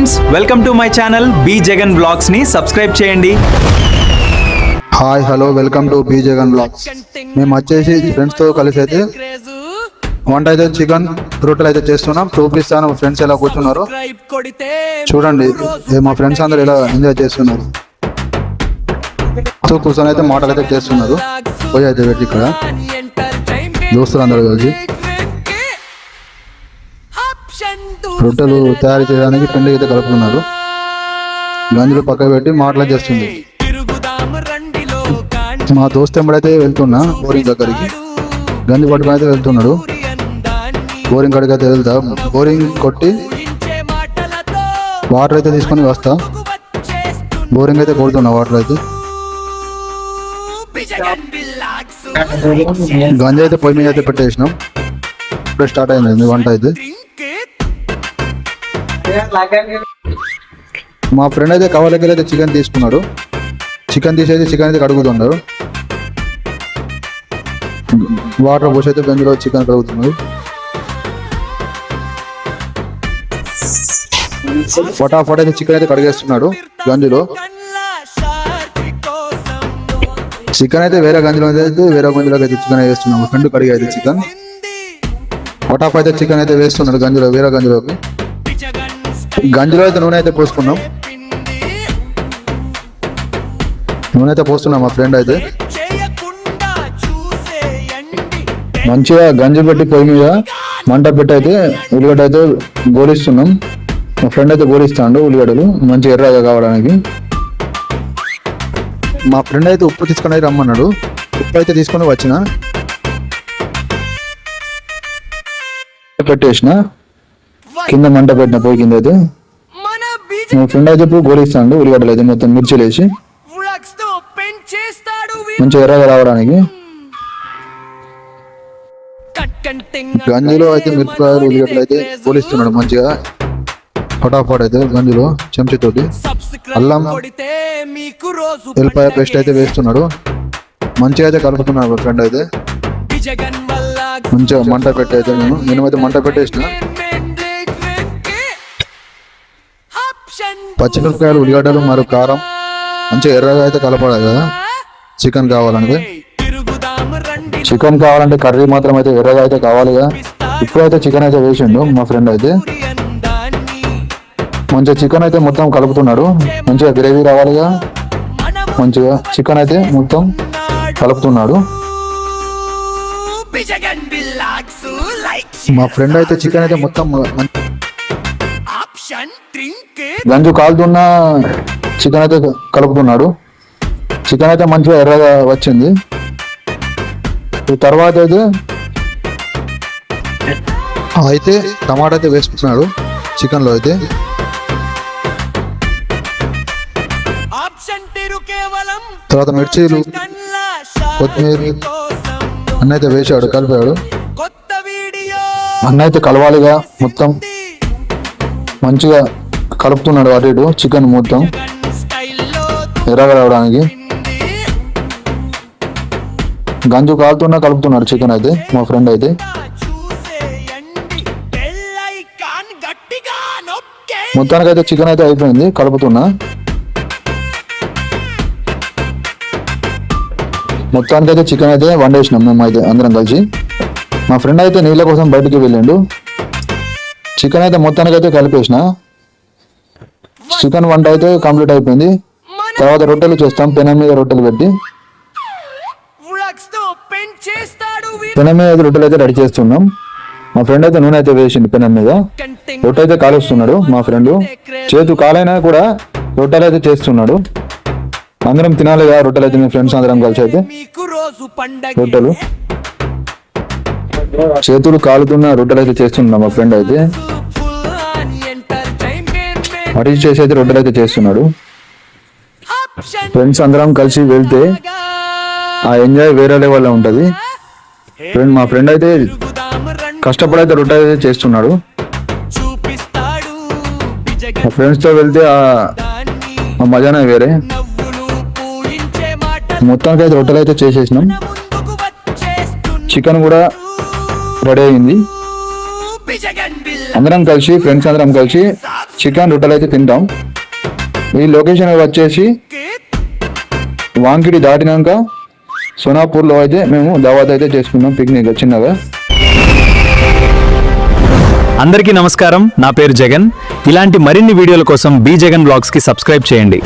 Friends, welcome to my channel B Jagan blogs ని subscribe చేయండి. Hi hello welcome to B Jagan blogs. మేము వచ్చేసి friends తో కలిసి అయితే వంట అయితే చికెన్ రొట్టెలు అయితే చేస్తున్నాం. చూపిస్తాను మా ఫ్రెండ్స్ ఎలా కూర్చున్నారు చూడండి. మా ఫ్రెండ్స్ అందరూ ఎలా ఎంజాయ్ చేస్తున్నారు. కూర్చొని అయితే మాటలు అయితే చేస్తున్నారు. పోయి అయితే పెట్టి ఇక్కడ దోస్తులు అందరూ కలిసి రొట్టెలు తయారు చేయడానికి పిండి అయితే కలుపుతున్నారు. గంజులు పక్కన పెట్టి మాటలు చేస్తుంది. మా దోస్తు ఎంబడైతే వెళ్తున్నా బోరింగ్ దగ్గరికి. గంజి పట్టుకొని అయితే వెళ్తున్నాడు. బోరింగ్ కాడికి అయితే వెళ్తా. బోరింగ్ కొట్టి వాటర్ అయితే తీసుకొని వస్తా. బోరింగ్ అయితే కొడుతున్నా వాటర్ అయితే. గంజి అయితే పొయ్యి మీద అయితే పెట్టేసినాం. ఇప్పుడే స్టార్ట్ అయింది వంట అయితే. మా ఫ్రెండ్ అయితే కవర్ దగ్గర అయితే చికెన్ తీసుకున్నాడు. చికెన్ తీసేసి చికెన్ అయితే కడుగుతున్నాడు. వాటర్ పోసి అయితే గంజిలో చికెన్ కడుగుతున్నాడు. ఫటాఫట్ అయితే చికెన్ అయితే కడిగేస్తున్నాడు గంజిలో. చికెన్ అయితే వేరే గంజిలో అయితే వేరే గంజిలోకి అయితే చికెన్ వేస్తున్నాడు. ఫ్రెండ్ కడిగి అయితే చికెన్ ఫటాఫట్ అయితే చికెన్ అయితే వేస్తున్నాడు గంజిలో, వేరే గంజిలోకి. గంజిలో అయితే నూనె అయితే పోసుకున్నాం. నూనె అయితే పోస్తున్నాం. మా ఫ్రెండ్ అయితే మంచిగా గంజి పెట్టి పొయ్యి మీద మంట పెట్టి అయితే ఉల్లిగడ్డ అయితే గోలిస్తున్నాం. మా ఫ్రెండ్ అయితే గోలిస్తాడు ఉల్లిగడ్డలు మంచిగా ఎర్రగా కావడానికి. మా ఫ్రెండ్ అయితే ఉప్పు తీసుకొని అయితే రమ్మన్నాడు. ఉప్పు అయితే తీసుకొని వచ్చిన పెట్టేసిన కింద మంట పెట్టిన పొయ్యి కింద అయితే. మా ఫ్రెండ్ అయితే ఇప్పుడు గోలిస్తాడు ఉల్లిగడ్డలు అయితే మొత్తం మిర్చిలు వేసి మంచిగా ఎర్రగా రావడానికి. గంజిలో అయితే మిరపకాయలు ఉల్లిగడ్డలు అయితే గోలిస్తున్నాడు మంచిగా ఫటాఫట్ అయితే. గంజిలో చెంచాతోటి అల్లం ఎల్లిపాయ పేస్ట్ అయితే వేస్తున్నాడు. మంచిగా అయితే కలుపుతున్నాడు ఫ్రెండ్ అయితే. మంచిగా మంట పెట్టి అయితే నేనైతే మంట పెట్టేసిన. పచ్చిమిరపకాయలు ఉల్లిగడ్డలు మరియు కారం మంచిగా ఎర్రగా అయితే కలపాలి కదా చికెన్ కావాలంటే. చికెన్ కావాలంటే కర్రీ మాత్రం అయితే ఎర్రగా అయితే కావాలి కదా. ఇప్పుడైతే చికెన్ అయితే వేసిండు మా ఫ్రెండ్ అయితే. మంచిగా చికెన్ అయితే మొత్తం కలుపుతున్నాడు. మంచిగా గ్రేవీ రావాలిగా. మంచిగా చికెన్ అయితే మొత్తం కలుపుతున్నాడు. మా ఫ్రెండ్ అయితే చికెన్ అయితే మొత్తం గంజు కాలుతున్న చికెన్ అయితే కలుపుతున్నాడు. చికెన్ అయితే మంచిగా ఎర్రగా వచ్చింది. తర్వాత అయితే టమాటా అయితే వేసుకుంటున్నాడు చికెన్ లో అయితే. తర్వాత మిర్చీలు కొత్తిమీర అన్న అయితే వేసాడు, కలిపాడు. అన్న అయితే కలవాలిగా మొత్తం మంచిగా కలుపుతున్నాడు అటు ఇటు చికెన్ మొత్తం ఎర్రగా రావడానికి. గంజు కాలుతున్నా కలుపుతున్నాడు చికెన్ అయితే మా ఫ్రెండ్ అయితే. మొత్తానికైతే చికెన్ అయితే అయిపోయింది కలుపుతున్నా. మొత్తానికైతే చికెన్ అయితే వండేసినాం మేము అయితే అందరం కలిసి. మా ఫ్రెండ్ అయితే నీళ్ళ కోసం బయటికి వెళ్ళిండు. చికెన్ అయితే మొత్తానికైతే కలిపేసిన. చికెన్ వంట అయితే కంప్లీట్ అయిపోయింది. తర్వాత రొట్టెలు చేస్తాం. పెనం మీద రొట్టెలు పెట్టి పెనం మీద రొట్టెలు అయితే రెడీ చేస్తున్నాం. మా ఫ్రెండ్ అయితే నూనె అయితే వేసిండు పెనం మీద. రొట్టె అయితే కాలుస్తున్నాడు మా ఫ్రెండ్. చేతు కాలైనా కూడా రొట్టెలు అయితే చేస్తున్నాడు. అందరం తినాలిగా రొట్టెలు అయితే. మీ ఫ్రెండ్స్ అందరం కలిసి అయితే రొట్టెలు చేతులు కాలుతున్న రొట్టెలు అయితే చేస్తున్నాడు మా ఫ్రెండ్ అయితే. అటు చేసి అయితే రొట్టెలు అయితే చేస్తున్నాడు. ఫ్రెండ్స్ అందరం కలిసి వెళ్తే ఆ ఎంజాయ్ వేరే లెవెల్లో ఉంటుంది. మా ఫ్రెండ్ అయితే కష్టపడైతే రొట్టె అయితే చేస్తున్నాడు. మా ఫ్రెండ్స్ తో వెళ్తే ఆ మజానే వేరే. మొత్తానికి అయితే రొట్టెలు అయితే చేసేసినాం. చికెన్ కూడా రెడీ అయింది. అందరం కలిసి ఫ్రెండ్స్ అందరం కలిసి చికెన్ రొట్టెలు అయితే తింటాం. ఈ లొకేషన్ వచ్చేసి వాంకిడి దాటినాక సోనాపూర్లో అయితే మేము దావత్ అయితే చేసుకున్నాం, పిక్నిక్ చిన్నగా. అందరికీ నమస్కారం, నా పేరు జగన్. ఇలాంటి మరిన్ని వీడియోల కోసం బి జగన్ బ్లాగ్స్ కి సబ్స్క్రైబ్ చేయండి.